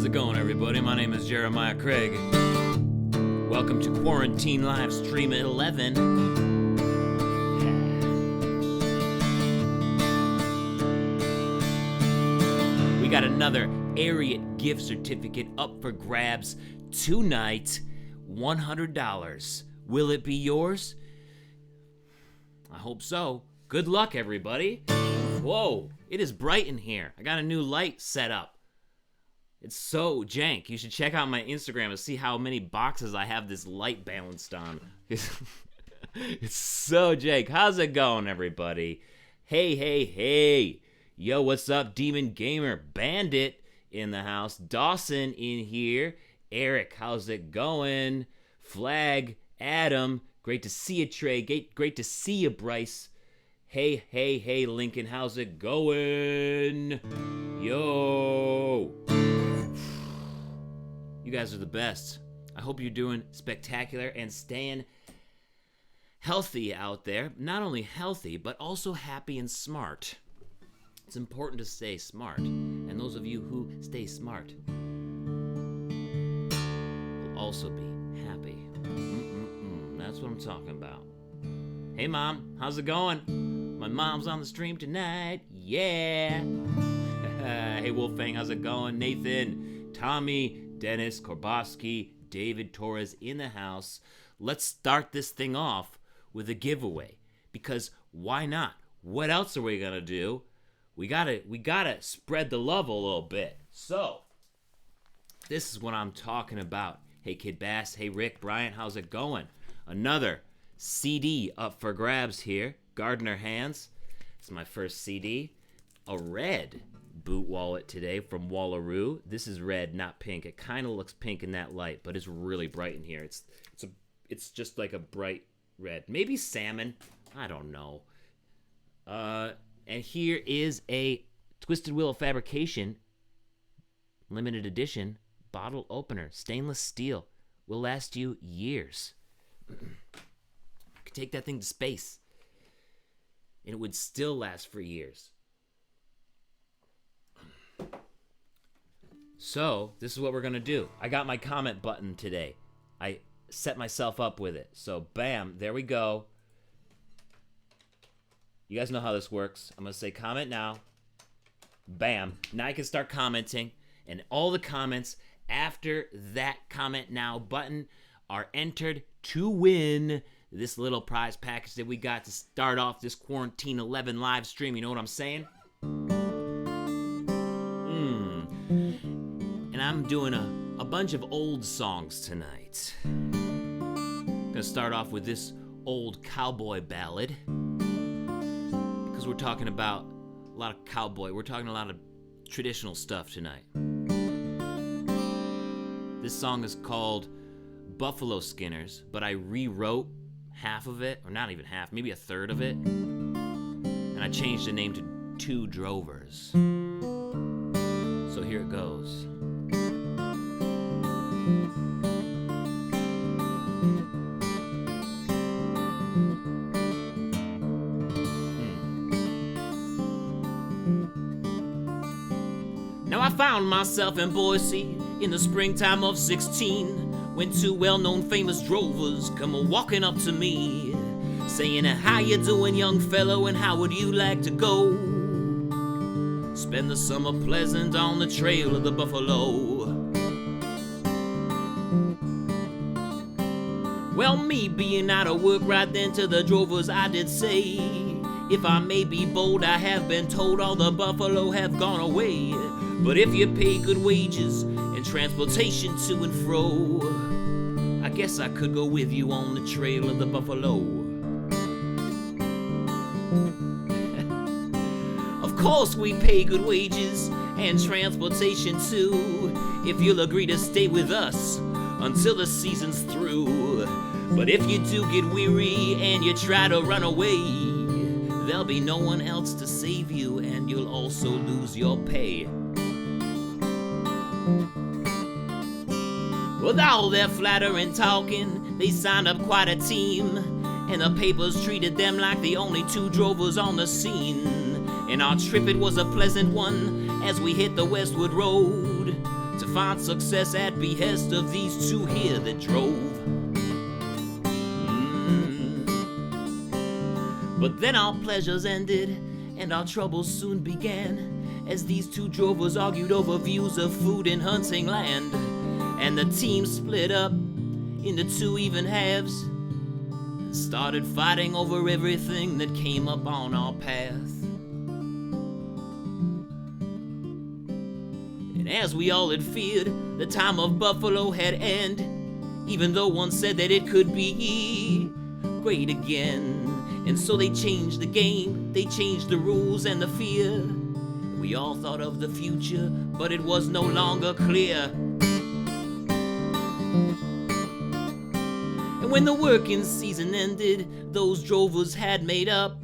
How's it going, everybody? My name is Jeremiah Craig. Welcome to Quarantine Live Stream 11. We got another Ariat gift certificate up for grabs tonight. $100. Will it be yours? I hope so. Good luck, everybody. Whoa, it is bright in here. I got a new light set up. It's so jank. You should check out my Instagram and see how many boxes I have this light balanced on. It's so jank. How's it going, everybody? Hey. Yo, what's up, Demon Gamer? Bandit in the house. Dawson in here. Eric, how's it going? Flag, Adam, great to see you, Trey. Great to see you, Bryce. Hey, Lincoln, how's it going? Yo. You guys are the best. I hope you're doing spectacular and staying healthy out there. Not only healthy, but also happy and smart. It's important to stay smart. And those of you who stay smart will also be happy. That's what I'm talking about. Hey, Mom, how's it going? My mom's on the stream tonight. Yeah. Hey, Wolfgang, how's it going? Nathan, Tommy, Dennis, Korboski, David Torres in the house. Let's start this thing off with a giveaway. Because why not? What else are we going to do? We gotta spread the love a little bit. So, this is what I'm talking about. Hey, Kid Bass. Hey, Rick, Bryant, how's it going? Another CD up for grabs here. Gardner Hands. It's my first CD. A red boot wallet today from Wallaroo. This is red, not pink. It kind of looks pink in that light, but it's really bright in here. It's just like a bright red. Maybe salmon. I don't know. And here is a Twisted Wheel of Fabrication limited edition bottle opener. Stainless steel. Will last you years. You could take that thing to space, and it would still last for years. So, this is what we're going to do. I got my comment button today. I set myself up with it. So, bam, there we go. You guys know how this works. I'm going to say comment now. Bam. Now I can start commenting. And all the comments after that comment now button are entered to win this little prize package that we got to start off this Quarantine 11 live stream. You know what I'm saying? And I'm doing a bunch of old songs tonight. I'm going to start off with this old cowboy ballad. Because we're talking about a lot of cowboy. We're talking a lot of traditional stuff tonight. This song is called Buffalo Skinners, but I rewrote half of it, or not even half, maybe a third of it, and I changed the name to Two Drovers. So here it goes. Now I found myself in Boise in the springtime of 16, when two well-known famous drovers come walking up to me, saying, how you doing, young fellow, and how would you like to go spend the summer pleasant on the trail of the buffalo? Well, me being out of work right then to the drovers I did say, if I may be bold, I have been told all the buffalo have gone away. But if you pay good wages and transportation to and fro, I guess I could go with you on the trail of the buffalo. Of course we pay good wages and transportation too, if you'll agree to stay with us until the season's through. But if you do get weary and you try to run away, there'll be no one else to save you, and you'll also lose your pay. With all their flattering talking, they signed up quite a team, and the papers treated them like the only two drovers on the scene. And our trip, it was a pleasant one as we hit the Westwood Road to find success at behest of these two here that drove. But then our pleasures ended and our troubles soon began, as these two drovers argued over views of food and hunting land. And the team split up into two even halves and started fighting over everything that came up on our path. And as we all had feared, the time of Buffalo had ended, even though one said that it could be great again. And so they changed the game, they changed the rules and the fear. We all thought of the future, but it was no longer clear. And when the working season ended, those drovers had made up,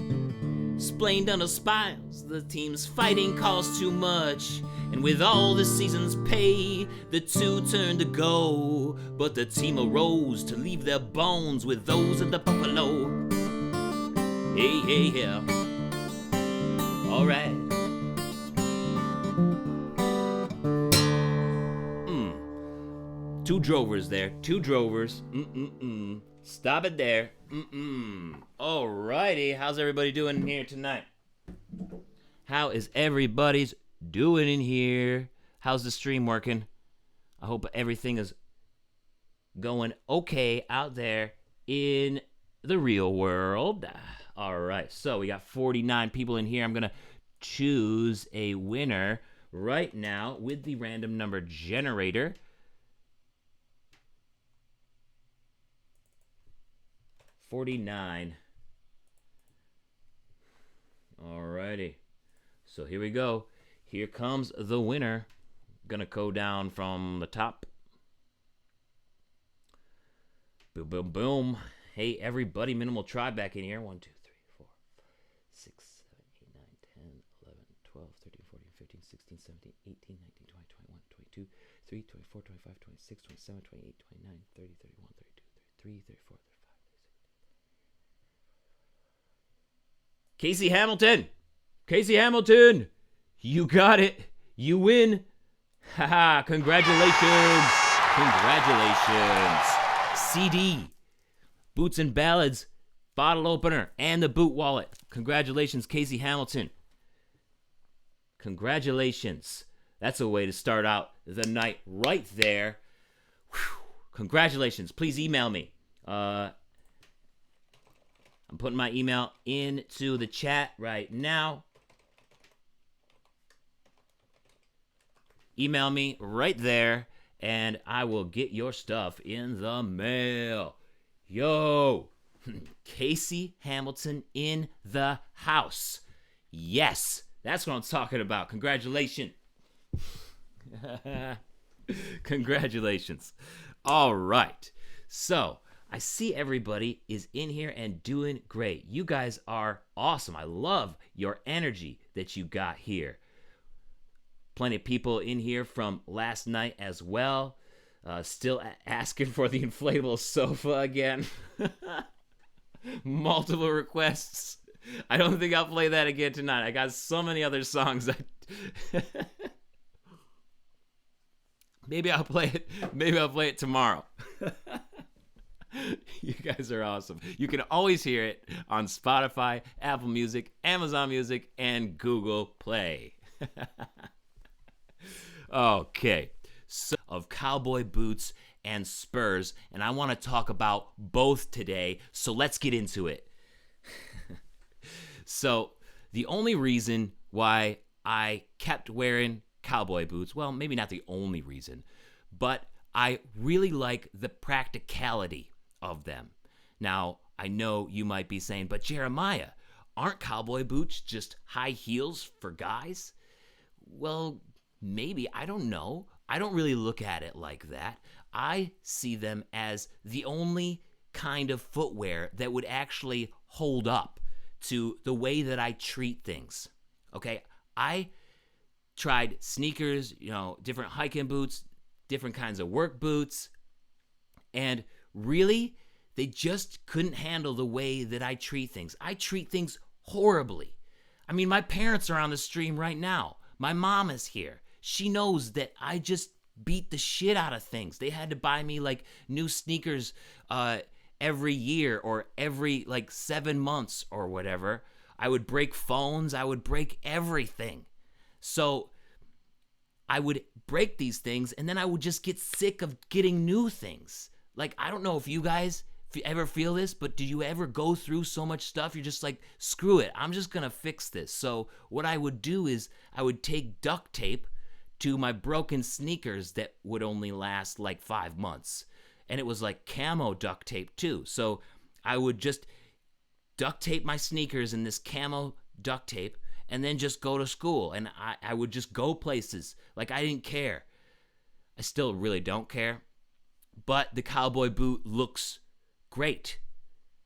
explained under spiles, the team's fighting cost too much. And with all the season's pay, the two turned to go, but the team arose to leave their bones with those of the buffalo. Hey, hey, yeah. All right. Two drovers there. Two drovers. Stop it there. All righty. How's everybody doing in here tonight? How is everybody's doing in here? How's the stream working? I hope everything is going okay out there in the real world. All right, so we got 49 people in here. I'm going to choose a winner right now with the random number generator. $49. All righty. So here we go. Here comes the winner. Gonna go down from the top. Boom, boom, boom. Hey, everybody, Minimal Tribe back in here. 1, 2, 3, 4, 6, 7, 8, 9, 10, 11, 12, 13, 14, 15, 16, 17, 18, 19, 20, 21, 22, 23, 24, 25, 26, 27, 28, 29, 30, 31, 32, 33, 34, 35. Casey Hamilton! Casey Hamilton! You got it! You win! Haha, congratulations! Congratulations! CD, Boots and Ballads, bottle opener, and the boot wallet. Congratulations, Casey Hamilton. Congratulations. That's a way to start out the night right there. Whew. Congratulations. Please email me. I'm putting my email into the chat right now. Email me right there, and I will get your stuff in the mail. Yo, Casey Hamilton in the house. Yes, that's what I'm talking about. Congratulations. Congratulations. All right. So, I see everybody is in here and doing great. You guys are awesome. I love your energy that you got here. Plenty of people in here from last night as well. Still asking for the inflatable sofa again. Multiple requests. I don't think I'll play that again tonight. I got so many other songs. Maybe I'll play it. Maybe I'll play it tomorrow. You guys are awesome. You can always hear it on Spotify, Apple Music, Amazon Music, and Google Play. Okay, so of cowboy boots and spurs, and I want to talk about both today, so let's get into it. So the only reason why I kept wearing cowboy boots, well, maybe not the only reason, but I really like the practicality of them. Now, I know you might be saying, but Jeremiah, aren't cowboy boots just high heels for guys? Well, maybe, I don't know. I don't really look at it like that. I see them as the only kind of footwear that would actually hold up to the way that I treat things. Okay, I tried sneakers, different hiking boots, different kinds of work boots, and really, they just couldn't handle the way that I treat things. I treat things horribly. I mean, my parents are on the stream right now. My mom is here. She knows that I just beat the shit out of things. They had to buy me like new sneakers every year or every like 7 months or whatever. I would break phones. I would break everything. So I would break these things, and then I would just get sick of getting new things. Like, I don't know if you guys ever feel this, but do you ever go through so much stuff, you're just like, screw it, I'm just gonna fix this. So what I would do is I would take duct tape to my broken sneakers that would only last like 5 months. And it was like camo duct tape too. So I would just duct tape my sneakers in this camo duct tape and then just go to school. And I would just go places. Like, I didn't care. I still really don't care. But the cowboy boot looks great.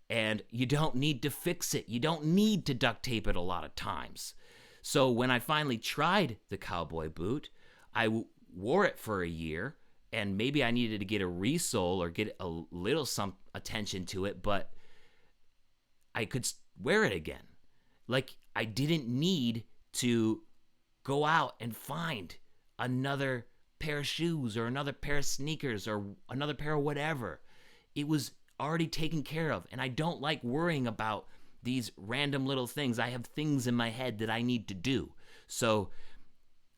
And you don't need to fix it. You don't need to duct tape it a lot of times. So when I finally tried the cowboy boot, I wore it for a year. And maybe I needed to get a resole or get a little some attention to it, but I could wear it again. Like, I didn't need to go out and find another pair of shoes or another pair of sneakers or another pair of whatever. It was already taken care of, and I don't like worrying about these random little things. I have things in my head that I need to do. So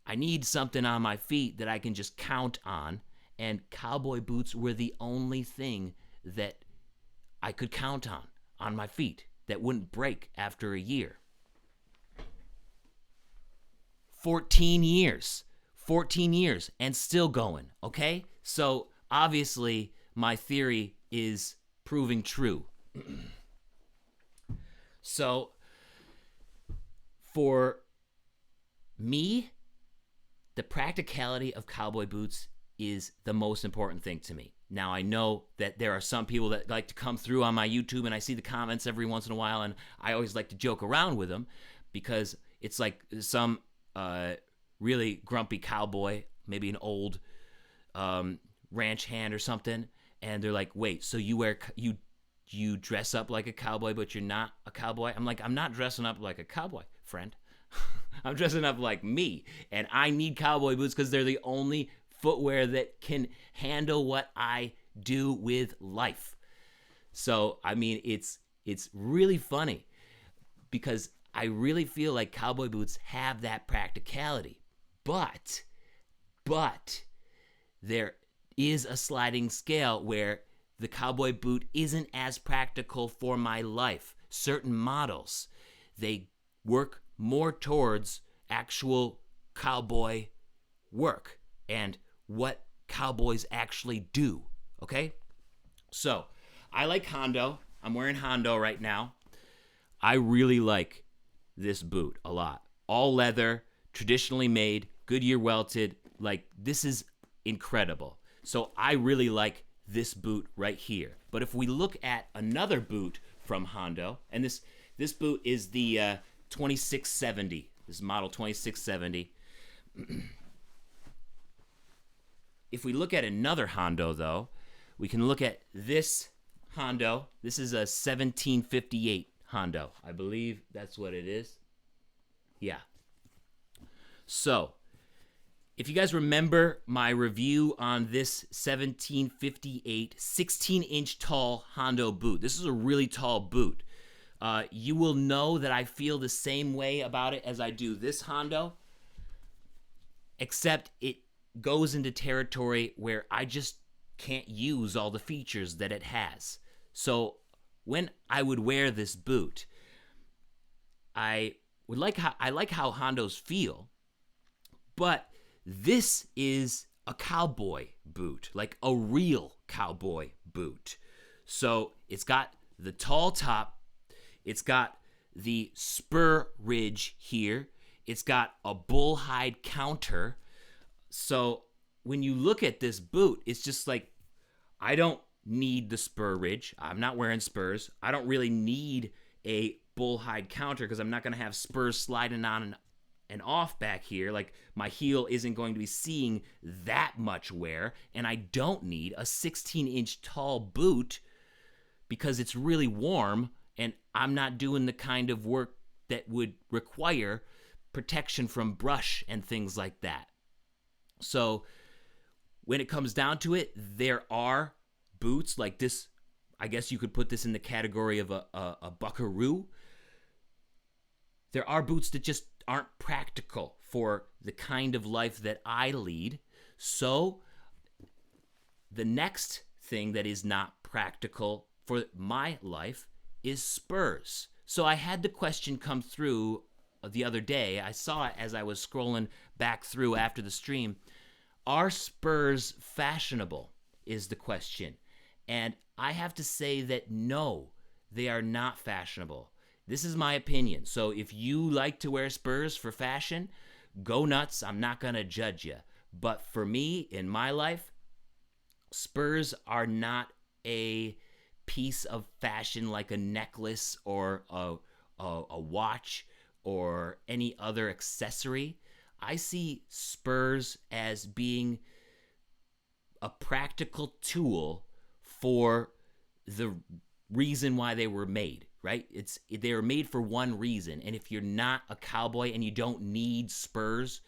I need something on my feet that I can just count on, and cowboy boots were the only thing that I could count on my feet that wouldn't break after a year. 14 years and still going, okay? So obviously my theory is proving true. So for me, the practicality of cowboy boots is the most important thing to me. Now, I know that there are some people that like to come through on my YouTube, and I see the comments every once in a while, and I always like to joke around with them because it's like some really grumpy cowboy, maybe an old ranch hand or something, and they're like, wait, so you dress up like a cowboy, but you're not a cowboy? I'm like, I'm not dressing up like a cowboy, friend. I'm dressing up like me, and I need cowboy boots because they're the only footwear that can handle what I do with life. So, I mean, it's really funny because I really feel like cowboy boots have that practicality. But there is a sliding scale where the cowboy boot isn't as practical for my life. Certain models, they work more towards actual cowboy work and what cowboys actually do, okay? So, I like Hondo. I'm wearing Hondo right now. I really like this boot a lot. All leather, traditionally made, Goodyear welted. Like, this is incredible. So, I really like this boot right here. But if we look at another boot from Hondo, and this boot is the 2670. This is model 2670. If we look at another Hondo, though, we can look at this Hondo. This is a 1758 Hondo. I believe that's what it is. Yeah. So, if you guys remember my review on this 1758 16-inch tall Hondo boot, this is a really tall boot. You will know that I feel the same way about it as I do this Hondo, except it goes into territory where I just can't use all the features that it has. So when I would wear this boot, I like how Hondos feel, but this is a cowboy boot, like a real cowboy boot. So it's got the tall top, it's got the spur ridge here, it's got a bull hide counter. So when you look at this boot, it's just like, I don't need the spur ridge. I'm not wearing spurs. I don't really need a bull hide counter because I'm not going to have spurs sliding on and off back here. Like, my heel isn't going to be seeing that much wear. And I don't need a 16-inch tall boot because it's really warm and I'm not doing the kind of work that would require protection from brush and things like that. So when it comes down to it, there are boots like this. I guess you could put this in the category of a buckaroo. There are boots that just aren't practical for the kind of life that I lead. So the next thing that is not practical for my life is spurs. So I had the question come through the other day. I saw it as I was scrolling back through after the stream. Are spurs fashionable is the question. And I have to say that no, they are not fashionable. This is my opinion. So if you like to wear spurs for fashion, go nuts. I'm not going to judge you. But for me, in my life, spurs are not a piece of fashion like a necklace or a watch or any other accessory. I see spurs as being a practical tool for the reason why they were made, right? They were made for one reason. And if you're not a cowboy and you don't need spurs,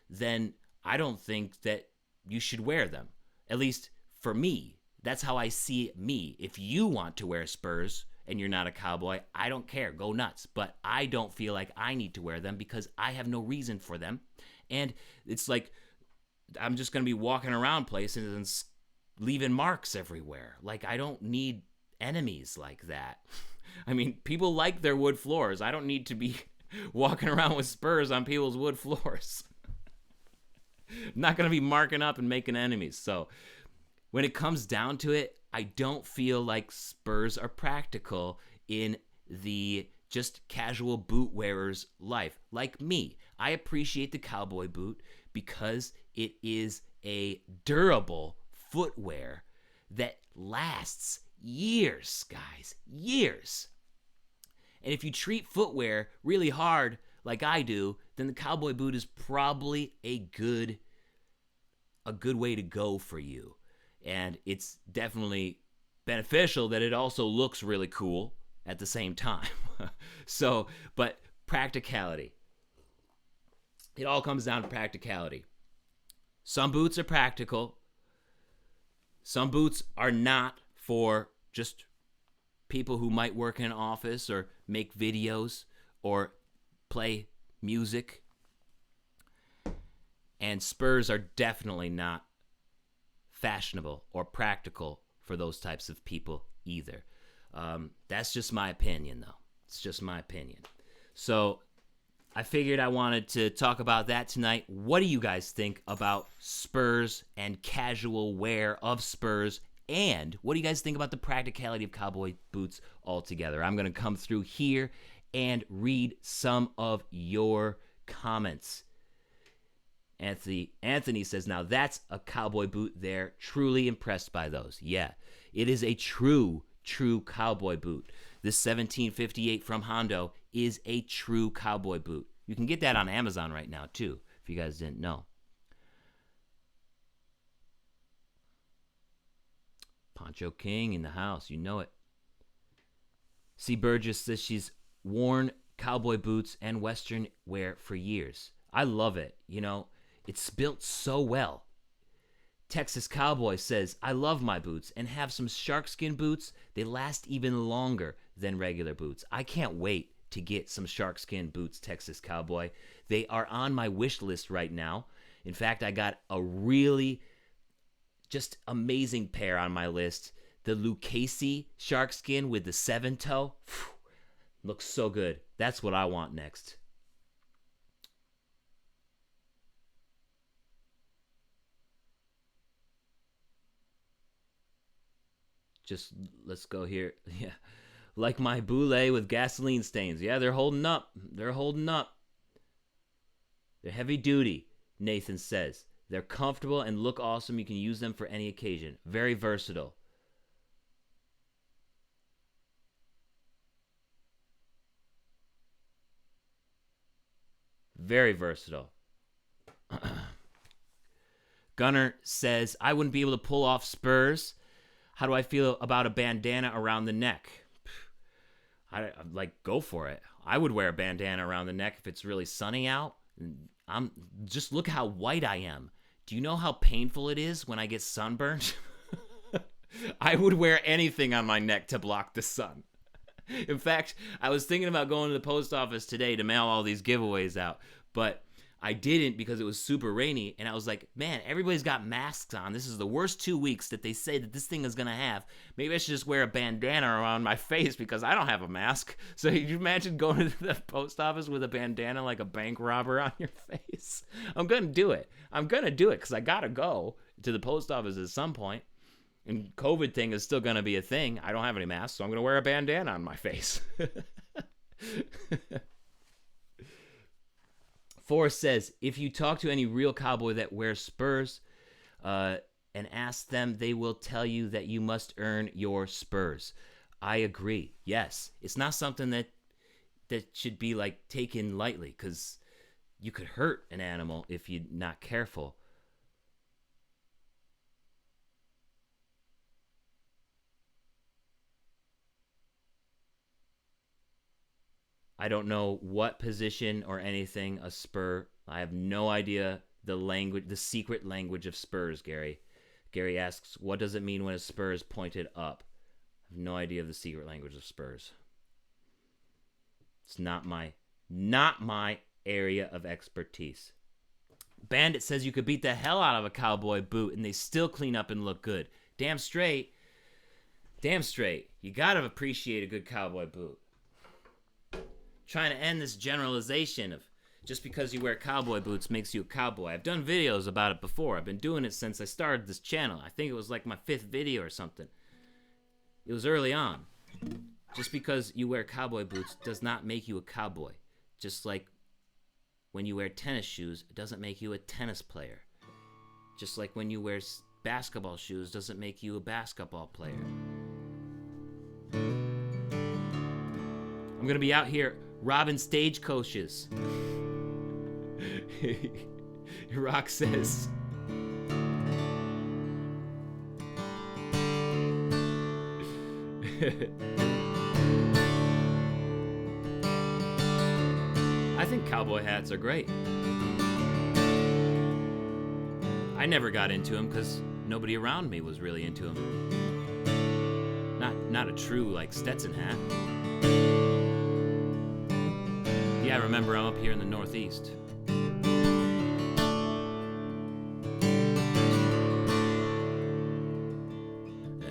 then I don't think that you should wear them. At least for me, that's how I see me. If you want to wear spurs and you're not a cowboy, I don't care. Go nuts. But I don't feel like I need to wear them because I have no reason for them. And it's like I'm just going to be walking around places and leaving marks everywhere. Like, I don't need enemies like that. I mean, people like their wood floors. I don't need to be walking around with spurs on people's wood floors. I'm not going to be marking up and making enemies. So when it comes down to it, I don't feel like spurs are practical in the just casual boot wearer's life. Like me, I appreciate the cowboy boot because it is a durable footwear that lasts years, guys, years. And if you treat footwear really hard like I do, then the cowboy boot is probably a good way to go for you. And it's definitely beneficial that it also looks really cool at the same time. So, but practicality. It all comes down to practicality. Some boots are practical. Some boots are not for just people who might work in an office or make videos or play music. And spurs are definitely not fashionable or practical for those types of people either. That's just my opinion, though. It's just my opinion. So I figured I wanted to talk about that tonight. What do you guys think about spurs and casual wear of spurs? And what do you guys think about the practicality of cowboy boots altogether? I'm going to come through here and read some of your comments. Anthony says, now that's a cowboy boot there. Truly impressed by those. Yeah, it is a true cowboy boot. This 1758 from Hondo is a true cowboy boot. You can get that on Amazon right now, too, if you guys didn't know. Poncho King in the house. You know it. C. Burgess says she's worn cowboy boots and Western wear for years. I love it. You know, it's built so well. Texas Cowboy says, I love my boots and have some sharkskin boots. They last even longer than regular boots. I can't wait to get some sharkskin boots, Texas Cowboy. They are on my wish list right now. In fact, I got a really just amazing pair on my list. The Lucchese sharkskin with the 7-toe. Looks so good. That's what I want next. Just let's go here. Yeah. Like my boule with gasoline stains. Yeah, they're holding up. They're holding up. They're heavy duty, Nathan says. They're comfortable and look awesome. You can use them for any occasion. Very versatile. Very versatile. Gunner says, I wouldn't be able to pull off spurs. How do I feel about a bandana around the neck? I like, go for it. I would wear a bandana around the neck if it's really sunny out. Just look how white I am. Do you know how painful it is when I get sunburned? I would wear anything on my neck to block the sun. In fact, I was thinking about going to the post office today to mail all these giveaways out, but I didn't because it was super rainy, and I was like, man, everybody's got masks on. This is the worst 2 weeks that they say that this thing is going to have. Maybe I should just wear a bandana around my face because I don't have a mask. So you imagine going to the post office with a bandana like a bank robber on your face? I'm going to do it. I'm going to do it because I got to go to the post office at some point. And COVID thing is still going to be a thing. I don't have any masks, so I'm going to wear a bandana on my face. Forrest says, if you talk to any real cowboy that wears spurs and ask them, they will tell you that you must earn your spurs. I agree. Yes. It's not something that should be like taken lightly because you could hurt an animal if you're not careful. I don't know what position or anything a spur. I have no idea the language, the secret language of spurs, Gary. Gary asks, what does it mean when a spur is pointed up? I have no idea of the secret language of spurs. It's not my area of expertise. Bandit says you could beat the hell out of a cowboy boot and they still clean up and look good. Damn straight. Damn straight. You gotta appreciate a good cowboy boot. Trying to end this generalization of just because you wear cowboy boots makes you a cowboy. I've done videos about it before. I've been doing it since I started this channel. I think it was like my 5th video or something. It was early on. Just because you wear cowboy boots does not make you a cowboy. Just like when you wear tennis shoes, it doesn't make you a tennis player. Just like when you wear basketball shoes doesn't make you a basketball player. I'm gonna be out here robbing stagecoaches. Rock says, I think cowboy hats are great. I never got into them because nobody around me was really into them. Not a true like Stetson hat. Yeah, I remember I'm up here in the Northeast.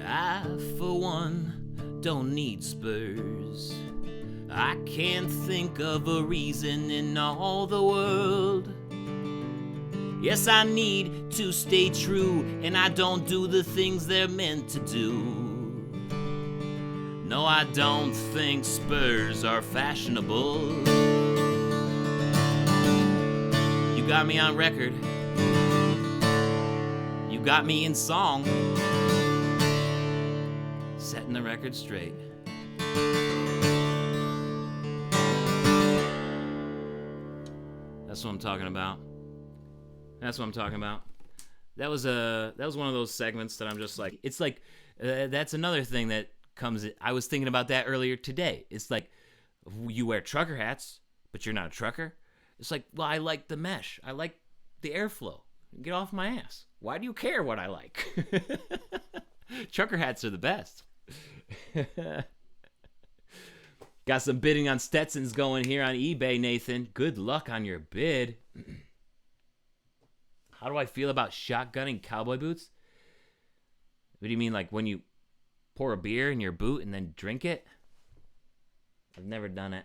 I, for one, don't need spurs. I can't think of a reason in all the world. Yes, I need to stay true, and I don't do the things they're meant to do. No, I don't think spurs are fashionable. You got me on record. You got me in song. Setting the record straight. That's what I'm talking about. That's what I'm talking about. That was one of those segments that I'm just like, it's like, that's another thing that comes, I was thinking about that earlier today. It's like, you wear trucker hats, but you're not a trucker. It's like, well, I like the mesh. I like the airflow. Get off my ass. Why do you care what I like? Trucker hats are the best. Got some bidding on Stetsons going here on eBay, Nathan. Good luck on your bid. How do I feel about shotgunning cowboy boots? What do you mean, like when you pour a beer in your boot and then drink it? I've never done it.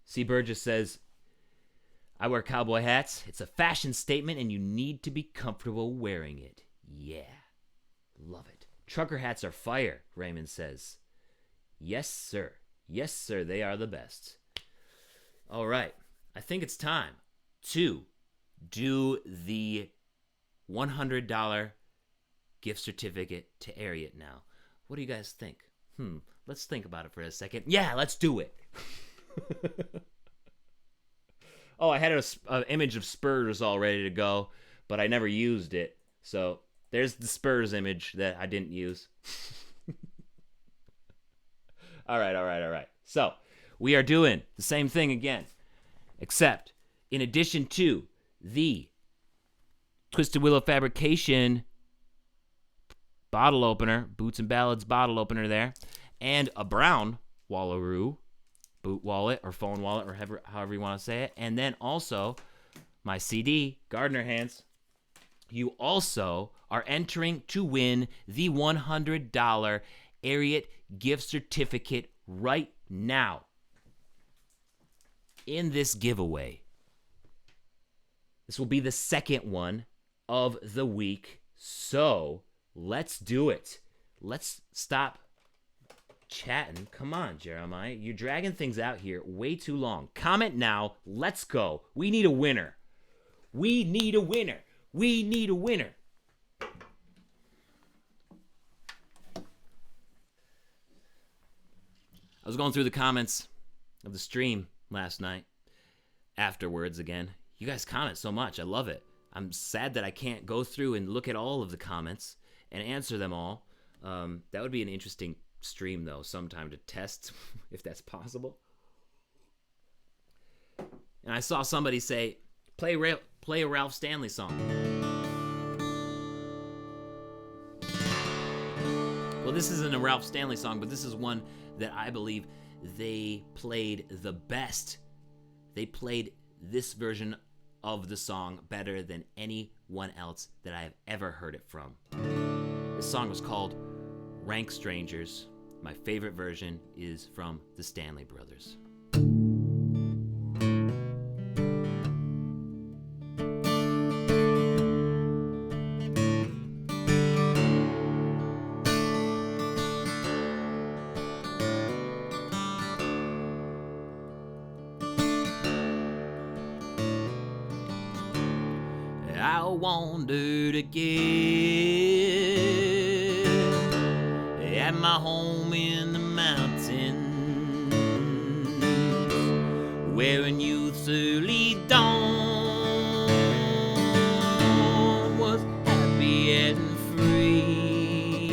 C. Burgess says, I wear cowboy hats. It's a fashion statement and you need to be comfortable wearing it. Yeah. Love it. Trucker hats are fire, Raymond says. Yes, sir. Yes, sir. They are the best. All right. I think it's time to do the $100 gift certificate to Ariat now. What do you guys think? Let's think about it for a second. Yeah, let's do it. Oh, I had an image of Spurs all ready to go, but I never used it. So there's the Spurs image that I didn't use. All right. So we are doing the same thing again, except in addition to the Twisted Willow Fabrication bottle opener, Boots and Ballads bottle opener there, and a brown Wallaroo boot wallet or phone wallet or however you want to say it, and then also my CD, Gardener Hands. You also are entering to win the $100 Ariat gift certificate right now in this giveaway. This will be the second one of the week, so let's do it. Let's stop chatting. Come on, Jeremiah. You're dragging things out here way too long. Comment now. Let's go. We need a winner. We need a winner. We need a winner. I was going through the comments of the stream last night afterwards again. You guys comment so much. I love it. I'm sad that I can't go through and look at all of the comments and answer them all. That would be an interesting stream, though, sometime to test if that's possible. And I saw somebody say, play a Ralph Stanley song. Well, this isn't a Ralph Stanley song, but this is one that I believe they played the best. They played this version of the song better than anyone else that I have ever heard it from. This song was called Rank Strangers. My favorite version is from the Stanley Brothers. I wandered again at my home in the mountains, wearing youth's early dawn, was happy and free.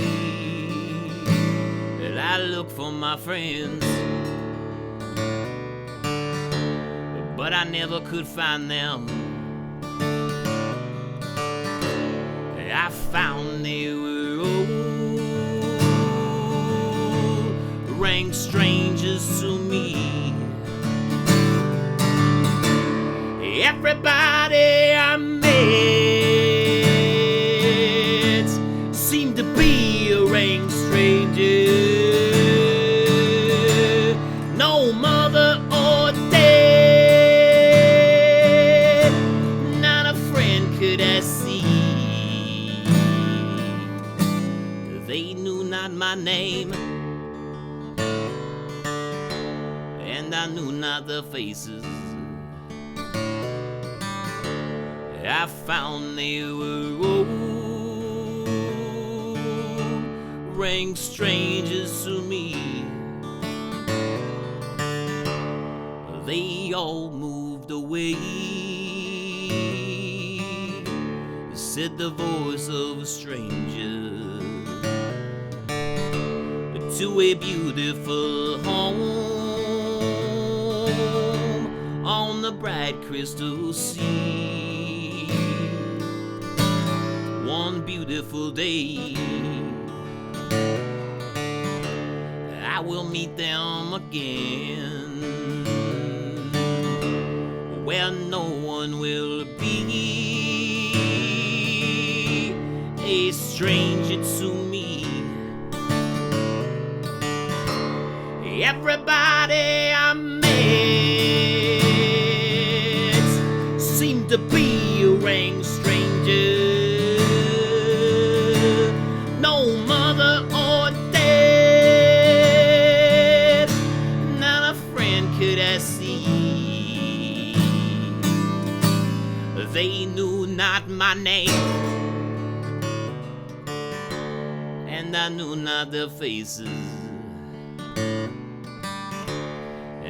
But I looked for my friends, but I never could find them. I found they were old, rank strangers to me. Everybody I met seemed to be a rank stranger. No mother or dad, not a friend could I see. They knew not my name, and I knew not their faces. I found they were old, rank strangers to me. They all moved away, said the voice of a stranger, to a beautiful home on the bright crystal sea. One beautiful day I will meet them again, where no one will be a stranger to me. Everybody I met seemed to be a rank stranger. No mother or dad, not a friend could I see. They knew not my name, and I knew not their faces.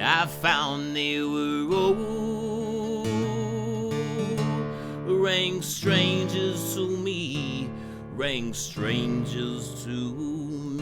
I found they were old, rank strangers to me, rank strangers to me.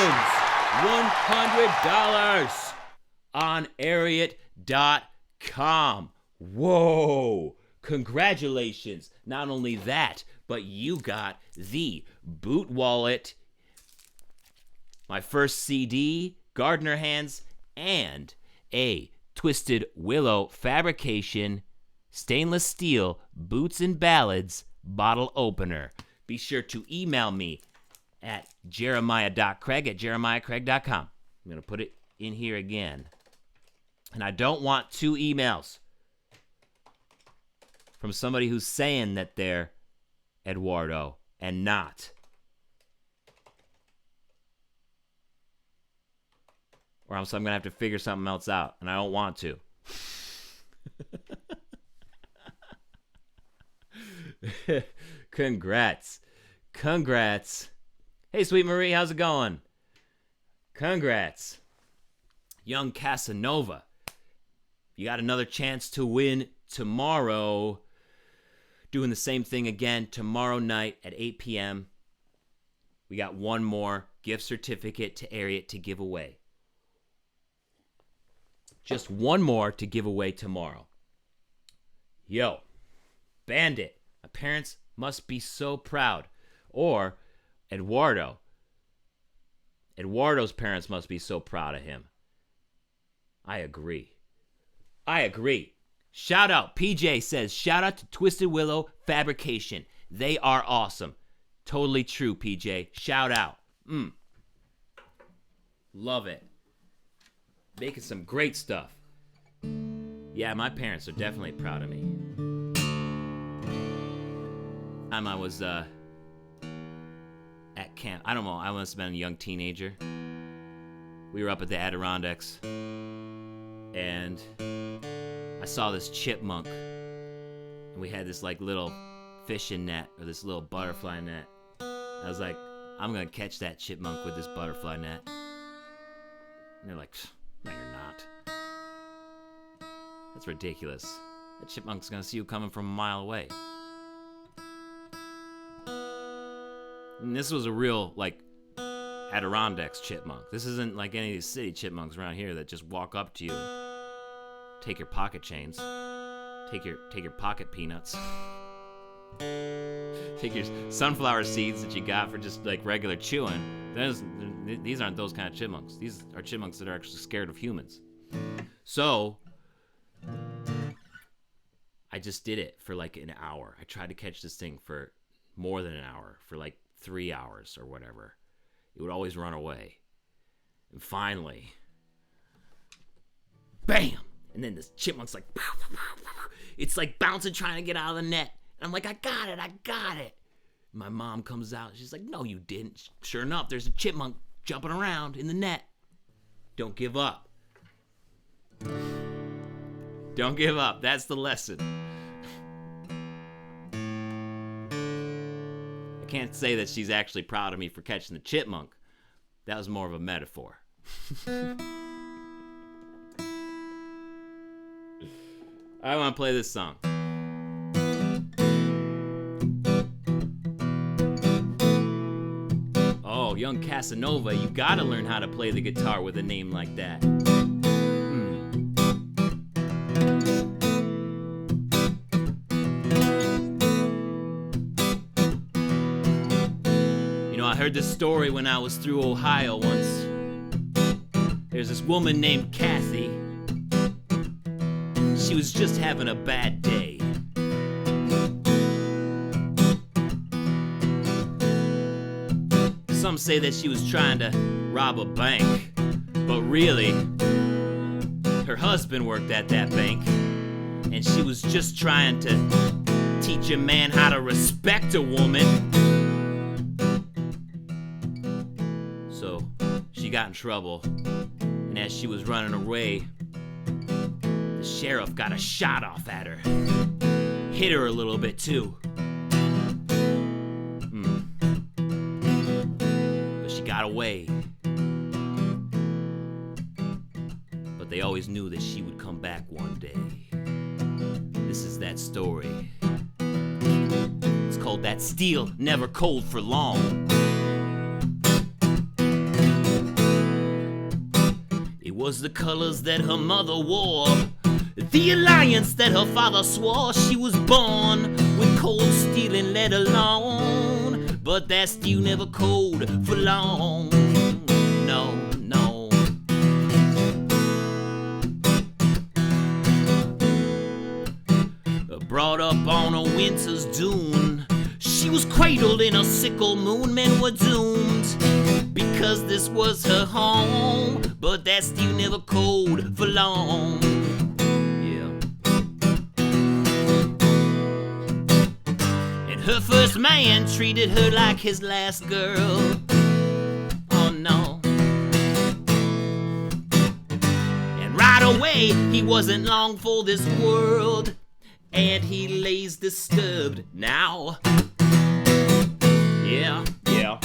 wins $100 on Ariat.com. Whoa! Congratulations. Not only that, but you got the boot wallet, my first CD, Gardener Hands, and a Twisted Willow Fabrication stainless steel Boots and Ballads bottle opener. Be sure to email me at jeremiah.craig@jeremiahcraig.com. I'm going to put it in here again. And I don't want 2 emails from somebody who's saying that they're Eduardo and not. Or else I'm going to have to figure something else out, and I don't want to. Congrats. Hey, Sweet Marie, how's it going? Congrats. Young Casanova, you got another chance to win tomorrow. Doing the same thing again tomorrow night at 8 p.m. We got one more gift certificate to Ariat to give away. Just one more to give away tomorrow. Yo, Bandit, my parents must be so proud. Or Eduardo's parents must be so proud of him. I agree. Shout out, PJ says, shout out to Twisted Willow Fabrication. They are awesome. Totally true, PJ. Shout out. Love it. Making some great stuff. Yeah, my parents are definitely proud of me. I was at camp. I don't know, I must have been a young teenager. We were up at the Adirondacks, and I saw this chipmunk, and we had this like little fishing net, or this little butterfly net. I was like, I'm gonna catch that chipmunk with this butterfly net. And they're like, no, you're not. That's ridiculous. That chipmunk's gonna see you coming from a mile away. And this was a real, like, Adirondacks chipmunk. This isn't like any of these city chipmunks around here that just walk up to you and take your pocket chains, take your pocket peanuts, take your sunflower seeds that you got for just like regular chewing. These aren't those kind of chipmunks. These are chipmunks that are actually scared of humans. So I just did it for like an hour. I tried to catch this thing for more than an hour, for like 3 hours or whatever. It would always run away. And finally, bam! And then this chipmunk's like, it's like bouncing, trying to get out of the net. And I'm like, I got it. My mom comes out. She's like, no, you didn't. Sure enough, there's a chipmunk jumping around in the net. Don't give up. Don't give up. That's the lesson. I can't say that she's actually proud of me for catching the chipmunk. That was more of a metaphor. I want to play this song. Oh, young Casanova, you gotta learn how to play the guitar with a name like that. heard this story when I was through Ohio once. There's this woman named Kathy. She was just having a bad day. Some say that she was trying to rob a bank, but really, her husband worked at that bank, and she was just trying to teach a man how to respect a woman. So she got in trouble, and as she was running away, the sheriff got a shot off at her. Hit her a little bit too. But she got away. But they always knew that she would come back one day. This is that story. It's called That Steel Never Cold for Long. It was the colors that her mother wore, the alliance that her father swore. She was born with cold steel and let alone, but that steel never cold for long. No, no. Brought up on a winter's dune, she was cradled in a sickle moon. Men were doomed because this was her home, but that steel never cold for long. Her first man treated her like his last girl. Oh no. And right away, he wasn't long for this world, and he lays disturbed now. Yeah, yeah.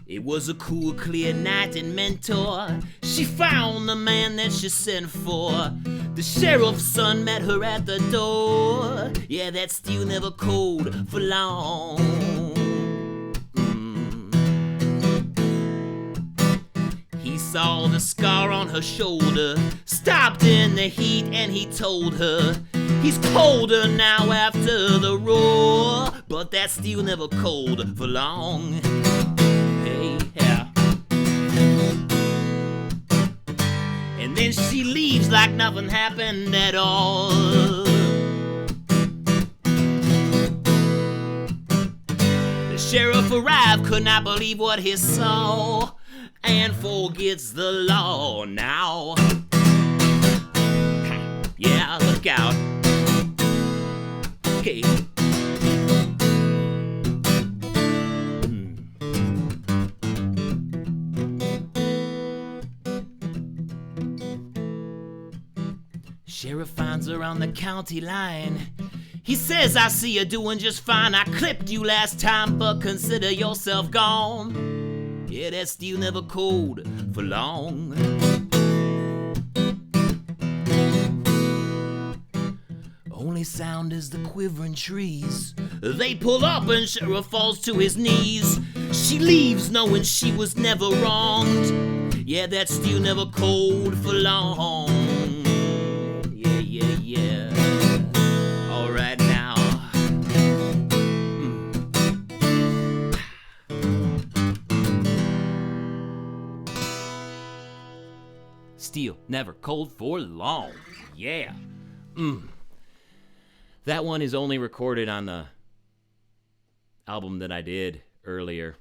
It was a cool, clear night in Mentor. She found the man that she sent for. The sheriff's son met her at the door. Yeah, that steel never cold for long. He saw the scar on her shoulder, stopped in the heat, and he told her he's colder now after the roar, but that steel never cold for long. And then she leaves like nothing happened at all. The sheriff arrived, could not believe what he saw, and forgets the law now. Yeah, look out. Okay. Sheriff finds her on the county line. He says, I see you doing just fine. I clipped you last time, but consider yourself gone. Yeah, that steel never cold for long. Only sound is the quivering trees. They pull up and Sheriff falls to his knees. She leaves knowing she was never wronged. Yeah, that steel never cold for long. Yeah. All right now. Steel never cold for long. Yeah. That one is only recorded on the album that I did earlier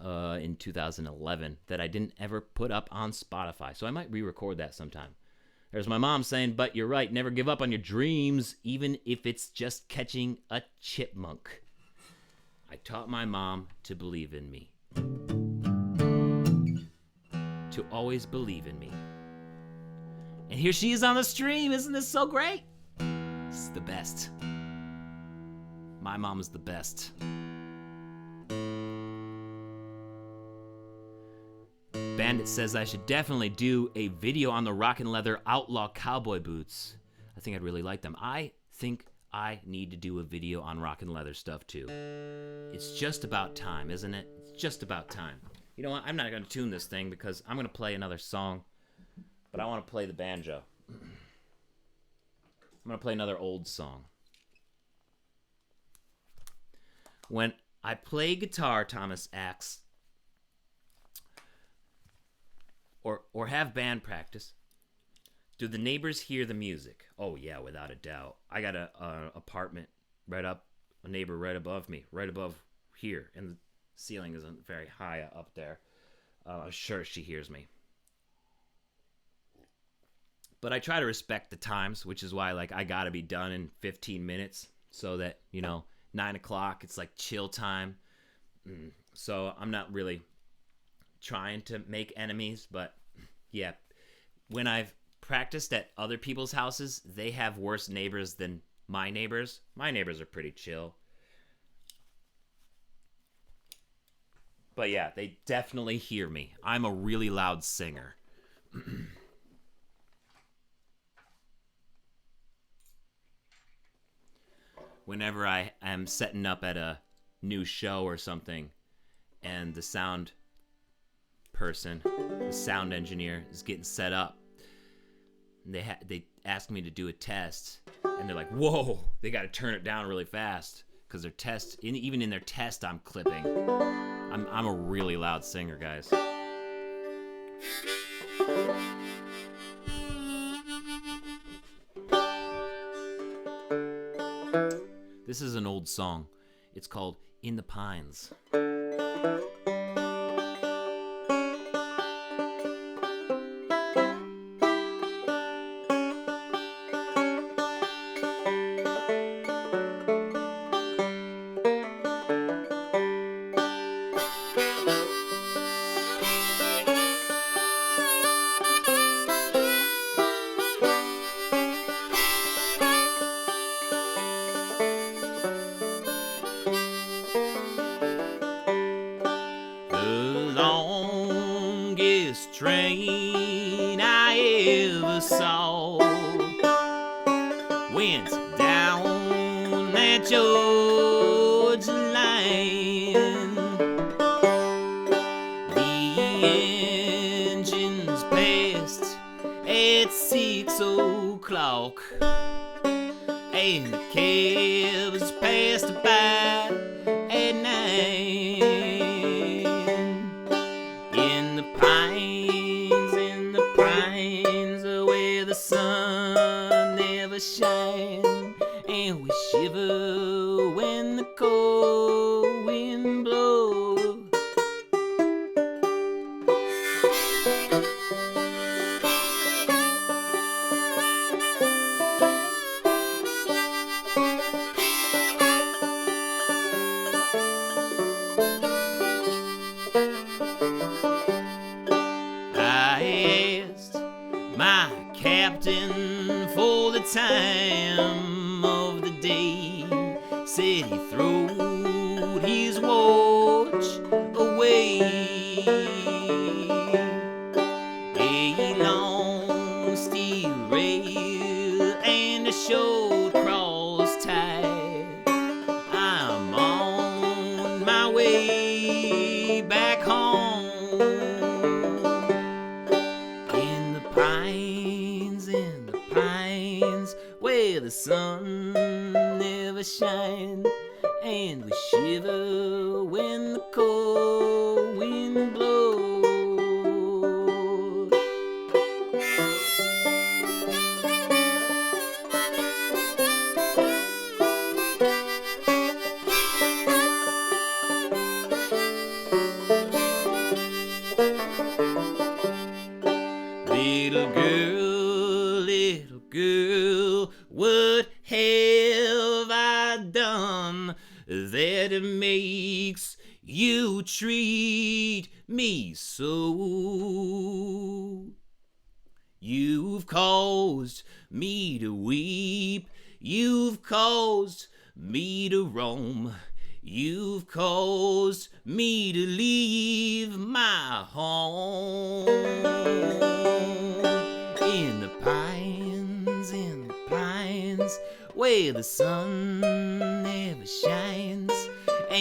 in 2011 that I didn't ever put up on Spotify. So I might re-record that sometime. There's my mom saying, but you're right, never give up on your dreams, even if it's just catching a chipmunk. I taught my mom to believe in me. To always believe in me. And here she is on the stream. Isn't this so great? This is the best. My mom is the best. Bandit says I should definitely do a video on the Rock and Leather Outlaw Cowboy boots. I think I'd really like them. I think I need to do a video on Rock and Leather stuff too. It's just about time, isn't it? It's just about time. You know what? I'm not going to tune this thing because I'm going to play another song, but I want to play the banjo. I'm going to play another old song. When I play guitar, Thomas asks, or have band practice, do the neighbors hear the music? Oh, yeah, without a doubt. I got a apartment right up, a neighbor right above me, right above here, and the ceiling isn't very high up there. I'm sure she hears me. But I try to respect the times, which is why, like, I gotta be done in 15 minutes so that, 9 o'clock, it's like chill time. So I'm not really trying to make enemies, but yeah, when I've practiced at other people's houses, they have worse neighbors than my neighbors. My neighbors are pretty chill. But yeah, they definitely hear me. I'm a really loud singer. Whenever I am setting up at a new show or something, and the sound person, the sound engineer, is getting set up, they ask me to do a test, and they're like, "Whoa!" They got to turn it down really fast because their test, even in their test, I'm clipping. I'm a really loud singer, guys. This is an old song. It's called "In the Pines." Train I ever saw went down that Georgia line. The engines passed at 6 o'clock, and the cabs passed by at 9. In the pines where the sun never shines, and we shiver when the cold wind blows. My captain for the time of the day said he throwed his watch away. A long steel rail and a short cross tie. I'm on my way back home. In the pines where the sun never shines, and we shiver when the cold wind blows. Little girl, what have I done that makes you treat me so? You've caused me to weep, you've caused me to roam, you've caused me to leave my home. In the pines where the sun never shines,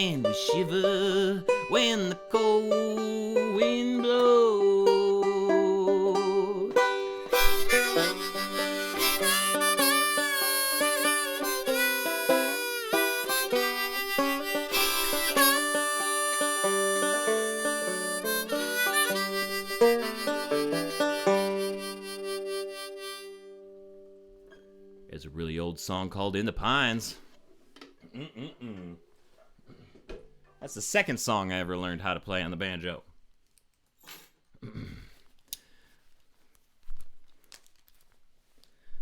and we shiver when the cold wind blows. There's a really old song called In the Pines. That's the second song I ever learned how to play on the banjo.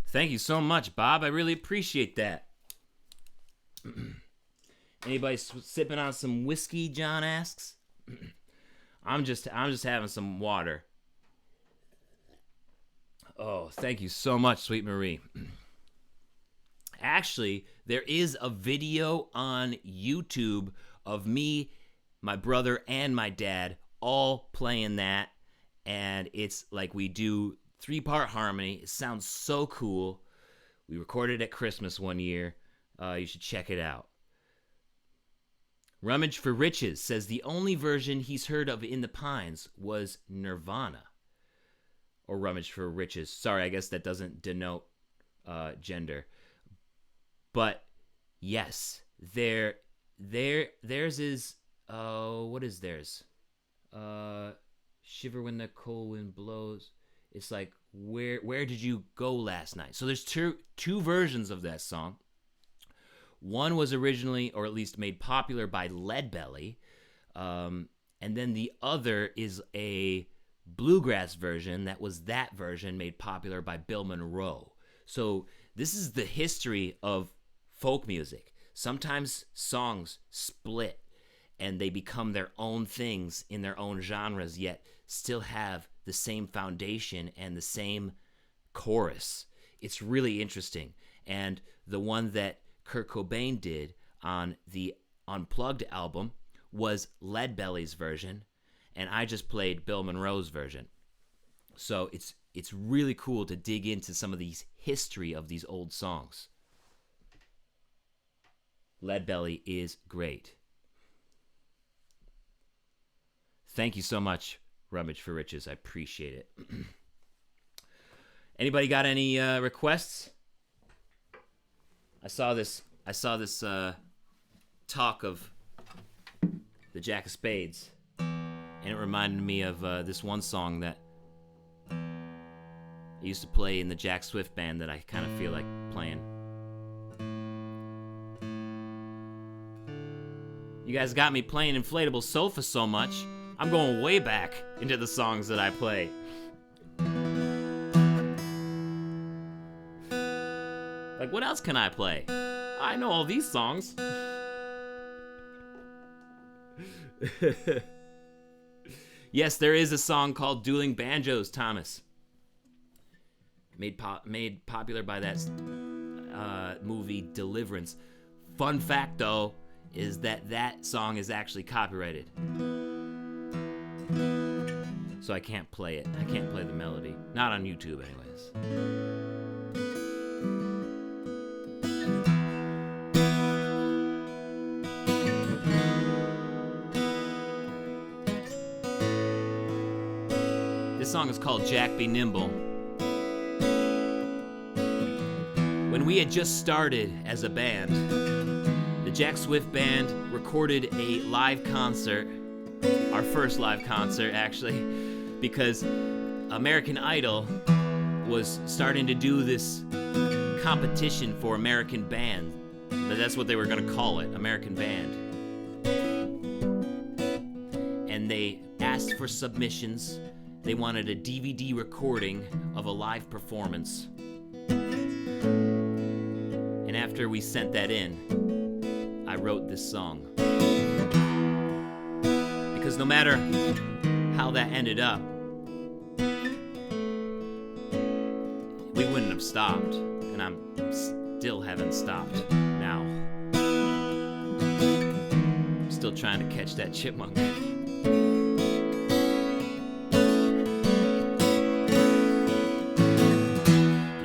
Thank you so much, Bob. I really appreciate that. Anybody sipping on some whiskey, John asks? I'm just having some water. Oh, thank you so much, Sweet Marie. Actually, there is a video on YouTube of me, my brother, and my dad all playing that, and it's like we do 3-part harmony. It sounds so cool. We recorded it at Christmas one year. You should check it out. Rummage for Riches says the only version he's heard of In the Pines was Nirvana. Or Rummage for Riches. Sorry, I guess that doesn't denote gender. But yes, theirs is what is theirs? Shiver when the cold wind blows. It's like where did you go last night? So there's two versions of that song. One was originally, or at least made popular, by Leadbelly, and then the other is a bluegrass version that version made popular by Bill Monroe. So this is the history of folk music. Sometimes songs split and they become their own things in their own genres, yet still have the same foundation and the same chorus. It's really interesting. And the one that Kurt Cobain did on the Unplugged album was Leadbelly's version, and I just played Bill Monroe's version. So it's really cool to dig into some of these history of these old songs. Leadbelly is great. Thank you so much, Rummage for Riches. I appreciate it. Anybody got any requests? I saw this talk of the Jack of Spades, and it reminded me of this one song that I used to play in the Jack Swift band that I kind of feel like playing. You guys got me playing Inflatable Sofa so much, I'm going way back into the songs that I play. Like, what else can I play? I know all these songs. Yes, there is a song called Dueling Banjos, Thomas. Made popular by that movie Deliverance. Fun fact, though, is that song is actually copyrighted. So I can't play it. I can't play the melody. Not on YouTube, anyways. This song is called Jack Be Nimble. When we had just started as a band, the Jack Swift Band recorded a live concert, our first live concert actually, because American Idol was starting to do this competition for American Band. That's what they were going to call it, American Band. And they asked for submissions. They wanted a DVD recording of a live performance. And after we sent that in, I wrote this song. Because no matter how that ended up, we wouldn't have stopped. And I'm still haven't stopped now. I'm still trying to catch that chipmunk.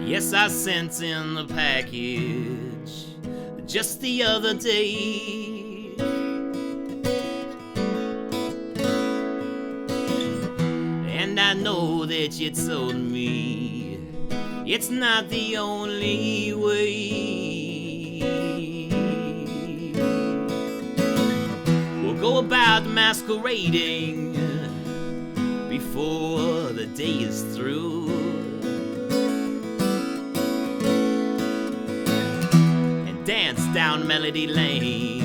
Yes, I sent in the package just the other day. I know that you told me it's not the only way. We'll go about masquerading before the day is through, and dance down Melody Lane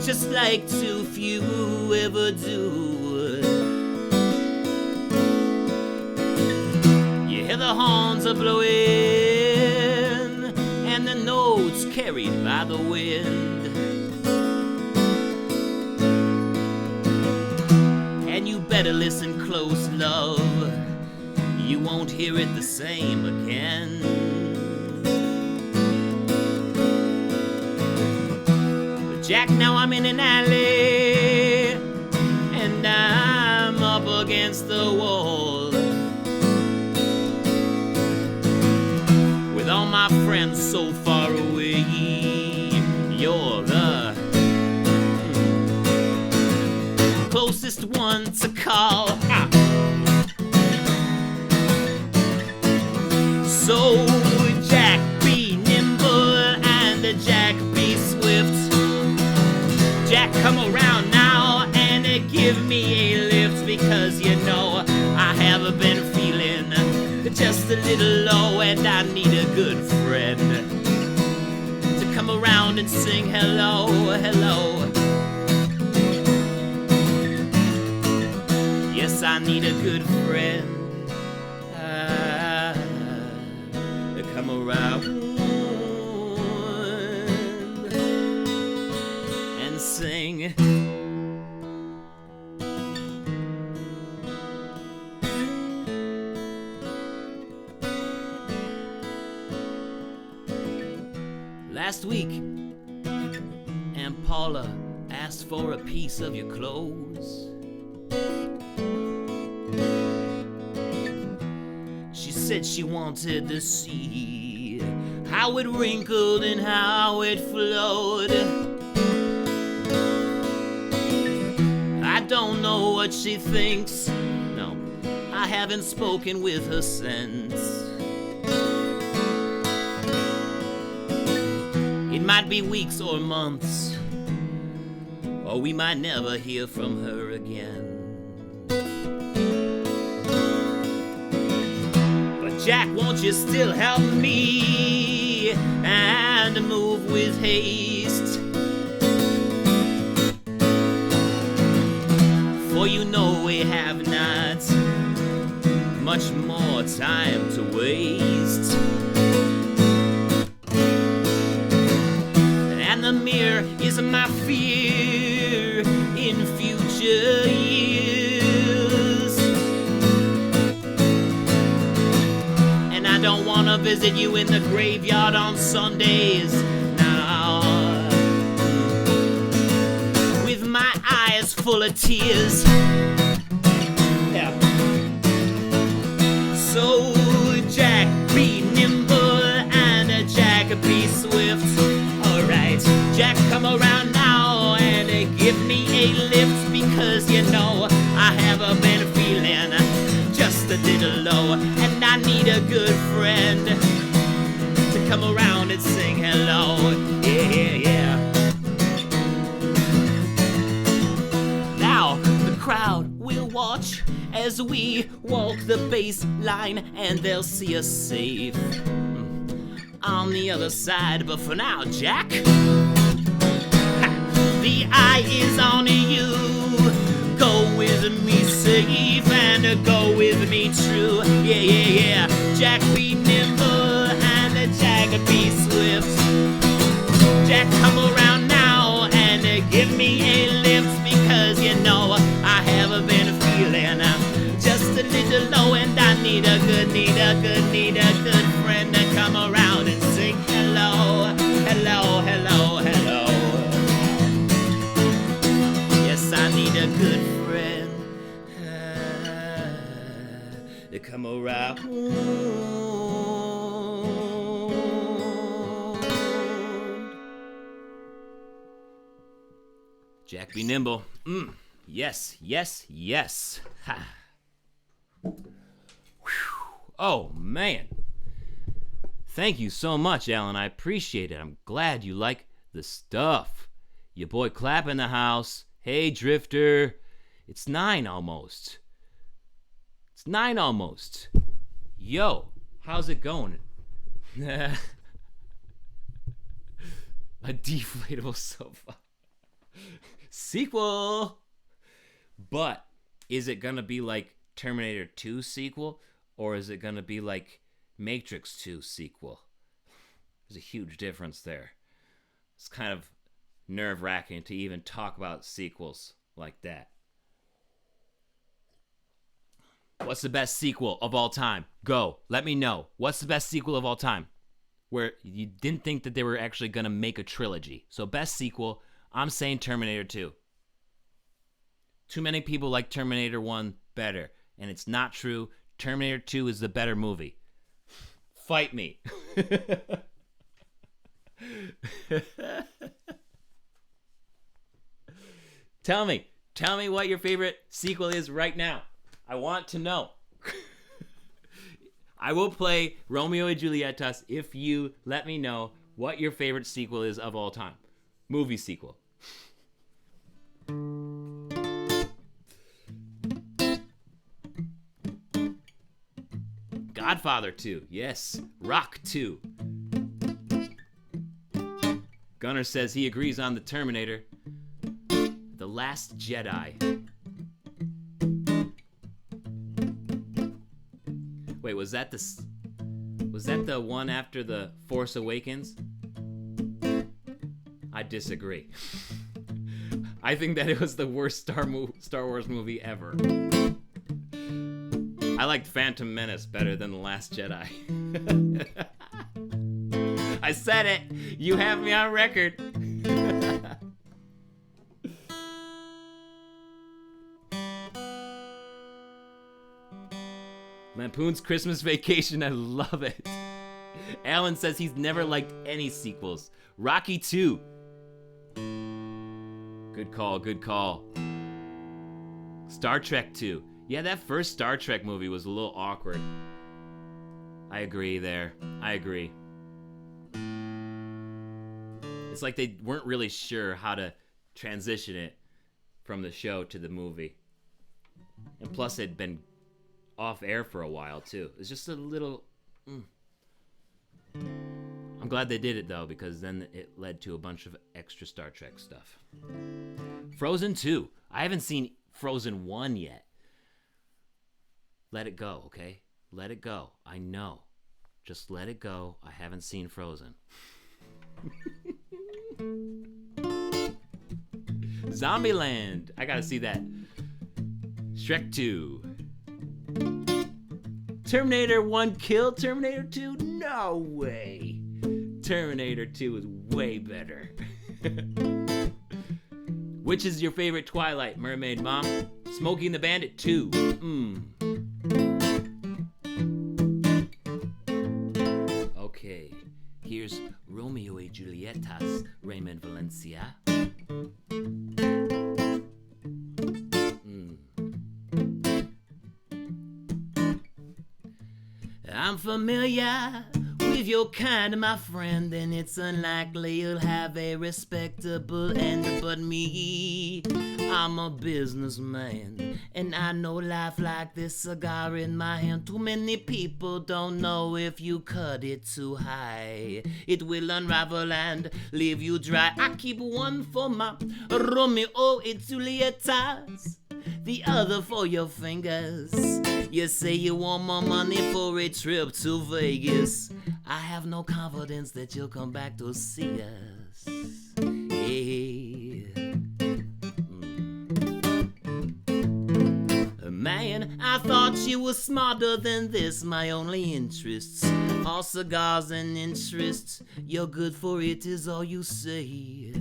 just like too few ever do. You hear the horns are blowing and the notes carried by the wind, and you better listen close, love, you won't hear it the same again. But Jack, now I'm in an alley and I'm up against the wall, with all my friends so far away. You're the closest one to call. So Jack, be nimble, and Jack, be swift. Jack, come around now and give me a lift, because you know I have been feeling just a little low, and I need a good friend to come around and sing hello, hello. Yes, I need a good friend to come around and sing. Last week, Aunt Paula asked for a piece of your clothes. She said she wanted to see how it wrinkled and how it flowed. I don't know what she thinks. No, I haven't spoken with her since. It might be weeks or months, or we might never hear from her again. But Jack, won't you still help me and move with haste? For you know we have not much more time to waste. And the mirror is my fear in future years. And I don't want to visit you in the graveyard on Sundays now, with my eyes full of tears. Yeah. So Jack, be nimble, and Jack, be swift. Alright, Jack, come around now and give me a lift, because you know I have been feeling just a little low, and I need a good friend to come around and sing hello. Yeah, yeah, yeah. Now the crowd will watch as we walk the bass line, and they'll see us safe on the other side. But for now, Jack, the eye is on you. Go with me safe and go with me true. Yeah, yeah, yeah. Jack, be nimble, and Jack, be swift. Jack, come around now and give me a lift, because you know I have been feeling just a little low, and I need a good friend to come around and sing hello, hello, hello, hello. Yes, I need a good friend to come around. Jack, be nimble. Yes, yes, yes. Ha. Oh, man. Thank you so much, Alan. I appreciate it. I'm glad you like the stuff. Your boy Clap in the house. Hey, Drifter. It's 9 almost. Yo, how's it going? A deflatable sofa. Sequel! But is it gonna be like Terminator 2 sequel? Or is it gonna be like Matrix 2 sequel? There's a huge difference there. It's kind of nerve-wracking to even talk about sequels like that. What's the best sequel of all time? Go. Let me know. What's the best sequel of all time? Where you didn't think that they were actually going to make a trilogy. So best sequel, I'm saying Terminator 2. Too many people like Terminator 1 better. And it's not true. Terminator 2 is the better movie. Fight me. Tell me what your favorite sequel is right now. I want to know. I will play Romeo y Julieta if you let me know what your favorite sequel is of all time. Movie sequel. Godfather 2. Yes. Rock 2. Gunnar says he agrees on the Terminator. The Last Jedi. Wait, was that the one after the Force Awakens? I disagree. I think that it was the worst Star Wars movie ever. I liked Phantom Menace better than The Last Jedi. I said it. You have me on record. Lampoon's Christmas Vacation, I love it. Alan says he's never liked any sequels. Rocky 2. Good call. Star Trek 2. Yeah, that first Star Trek movie was a little awkward. I agree there. I agree. It's like they weren't really sure how to transition it from the show to the movie. And plus it'd been off air for a while too. It's just a little I'm glad they did it though, because then it led to a bunch of extra Star Trek stuff. Frozen 2. I haven't seen Frozen 1 yet. Let it go, okay? Let it go. I know. Just let it go. I haven't seen Frozen. Zombieland. I gotta see that. Shrek 2. Terminator 1 killed Terminator 2? No way. Terminator 2 is way better. Which is your favorite Twilight, Mermaid Mom? Smokey and the Bandit 2. Okay, here's Romeo y Julieta's Raymond Valencia. I'm familiar with your kind, my friend, and it's unlikely you'll have a respectable end. But me, I'm a businessman, and I know life like this cigar in my hand. Too many people don't know if you cut it too high, it will unravel and leave you dry. I keep one for my Romeo y Julietas, the other for your fingers. You say you want more money for a trip to Vegas. I have no confidence that you'll come back to see us. Yeah. Man, I thought you were smarter than this. My only interests are cigars and interests. You're good for it is all you say.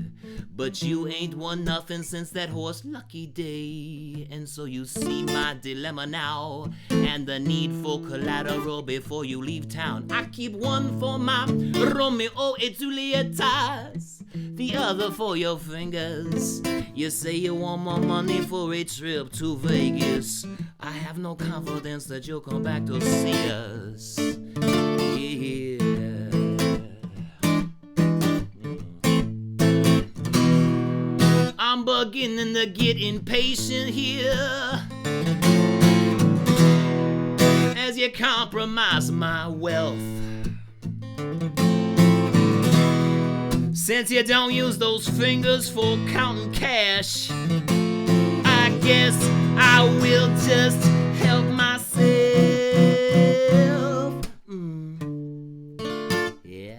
But you ain't won nothing since that horse Lucky Day. And so you see my dilemma now, and the need for collateral before you leave town. I keep one for my Romeo y Julietas, the other for your fingers. You say you want more money for a trip to Vegas. I I have no confidence that you'll come back to see us. Yeah. I'm beginning to get impatient here as you compromise my wealth. Since you don't use those fingers for counting cash, I guess I will just help myself. Yeah.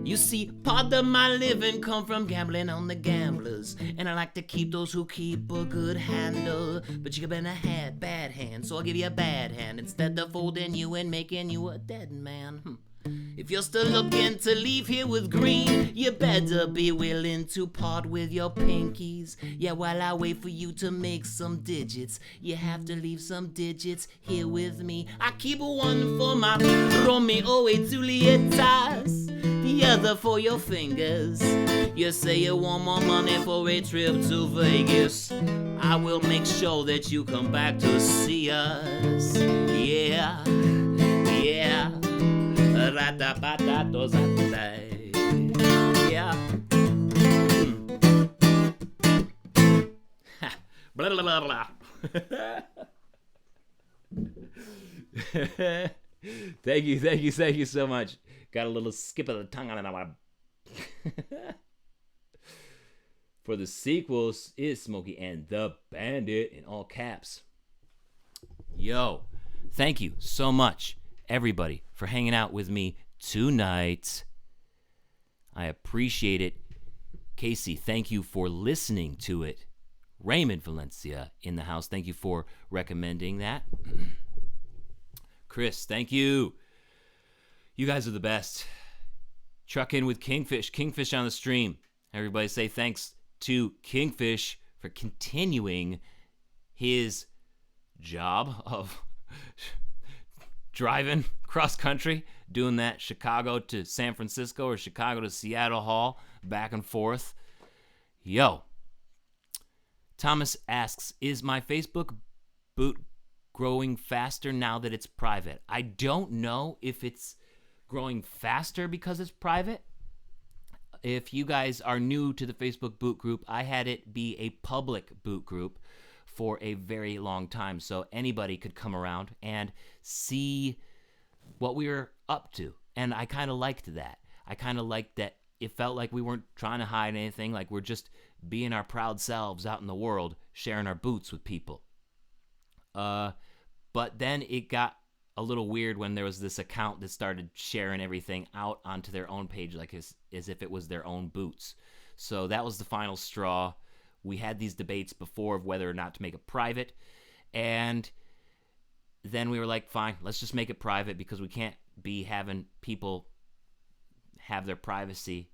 You see, part of my living come from gambling on the gamblers, and I like to keep those who keep a good handle. But you been a bad hand, so I'll give you a bad hand instead of folding you and making you a dead man. If you're still looking to leave here with green, you better be willing to part with your pinkies. Yeah, while I wait for you to make some digits, you have to leave some digits here with me. I keep one for my Romeo y Julietas, the other for your fingers. You say you want more money for a trip to Vegas. I will make sure that you come back to see us. Yeah, yeah. Yeah. Blah, blah, blah, blah. Thank you so much. Got a little skip of the tongue on it. For the sequels is Smokey and the Bandit in all caps. Yo, thank you so much, everybody, for hanging out with me tonight. I appreciate it. Casey, thank you for listening to it. Raymond Valencia in the house, thank you for recommending that. Chris, thank you. You guys are the best. Truck in with Kingfish. Kingfish on the stream. Everybody say thanks to Kingfish for continuing his job of driving cross country, doing that Chicago to San Francisco or Chicago to Seattle haul, back and forth. Yo. Thomas asks, is my Facebook boot growing faster now that it's private? I don't know if it's growing faster because it's private. If you guys are new to the Facebook boot group, I had it be a public boot group for a very long time, so anybody could come around and see what we were up to. And I kind of liked that. I kind of liked that it felt like we weren't trying to hide anything, like we're just being our proud selves out in the world, sharing our boots with people. But then it got a little weird when there was this account that started sharing everything out onto their own page, like as if it was their own boots. So that was the final straw. We had these debates before of whether or not to make it private, and then we were like, fine, let's just make it private, because we can't be having people have their privacy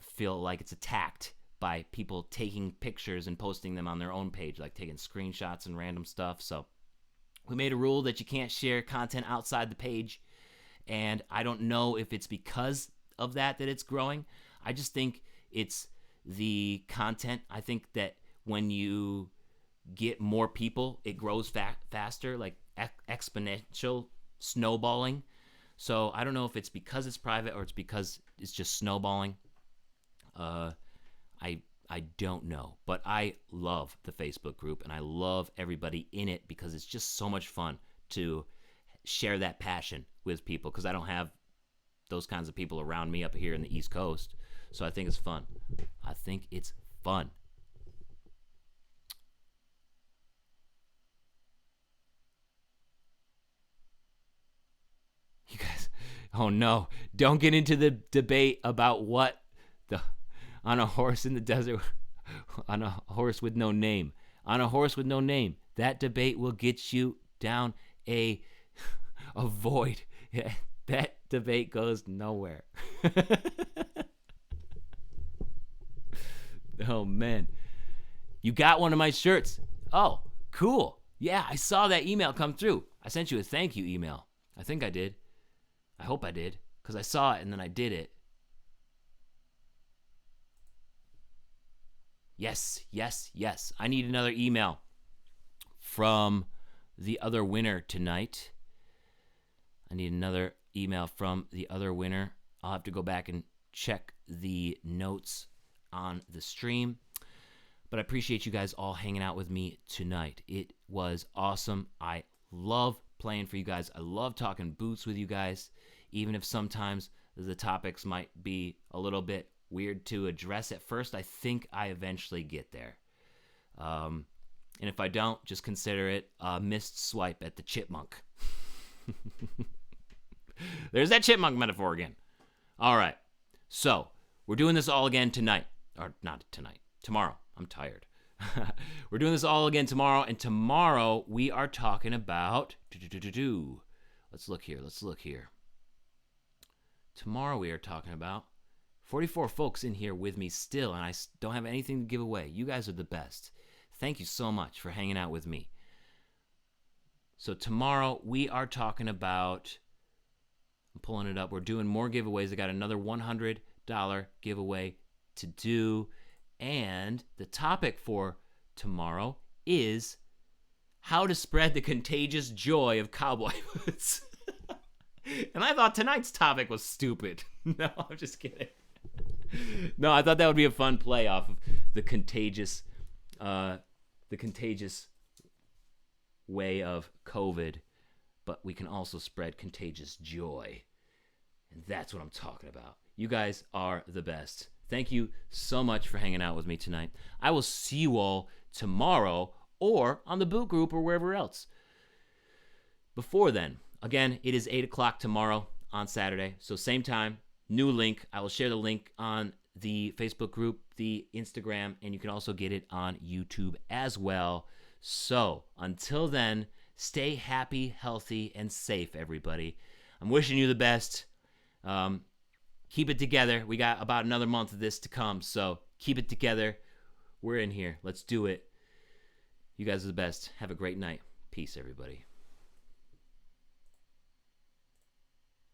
feel like it's attacked by people taking pictures and posting them on their own page, like taking screenshots and random stuff. So we made a rule that you can't share content outside the page, and I don't know if it's because of that it's growing. I just think it's the content. I think that when you get more people, it grows faster, like exponential snowballing. So I don't know if it's because it's private or it's because it's just snowballing. I don't know, but I love the Facebook group and I love everybody in it because it's just so much fun to share that passion with people, because I don't have those kinds of people around me up here in the East Coast. So I think it's fun. You guys, oh no, don't get into the debate about what the on a horse in the desert, on a horse with no name. On a horse with no name. That debate will get you down a void. Yeah, that debate goes nowhere. Oh, man. You got one of my shirts. Oh, cool. Yeah, I saw that email come through. I sent you a thank you email. I think I did. I hope I did. because I saw it and then I did it. Yes. I need another email from the other winner tonight. I'll have to go back and check the notes on the stream. But I appreciate you guys all hanging out with me tonight. It was awesome. I love playing for you guys. I love talking boots with you guys, even if sometimes the topics might be a little bit weird to address at first. I think I eventually get there. And if I don't, just consider it a missed swipe at the chipmunk. There's that chipmunk metaphor again. All right. So we're doing this all again tonight. Or not tonight. Tomorrow. I'm tired. We're doing this all again tomorrow. And tomorrow we are talking about... Let's look here. Tomorrow we are talking about 44 folks in here with me still, and I don't have anything to give away. You guys are the best. Thank you so much for hanging out with me. So tomorrow we are talking about... I'm pulling it up. We're doing more giveaways. I got another $100 giveaway to do. And the topic for tomorrow is how to spread the contagious joy of cowboy boots. And I thought tonight's topic was stupid. No, I'm just kidding. No, I thought that would be a fun play off of the contagious way of COVID. But we can also spread contagious joy. And that's what I'm talking about. You guys are the best. Thank you so much for hanging out with me tonight. I will see you all tomorrow or on the boot group or wherever else. Before then, again, it is 8 o'clock tomorrow on Saturday. So same time, new link. I will share the link on the Facebook group, the Instagram, and you can also get it on YouTube as well. So until then, stay happy, healthy, and safe, everybody. I'm wishing you the best. Keep it together. We got about another month of this to come, so keep it together. We're in here. Let's do it. You guys are the best. Have a great night. Peace, everybody.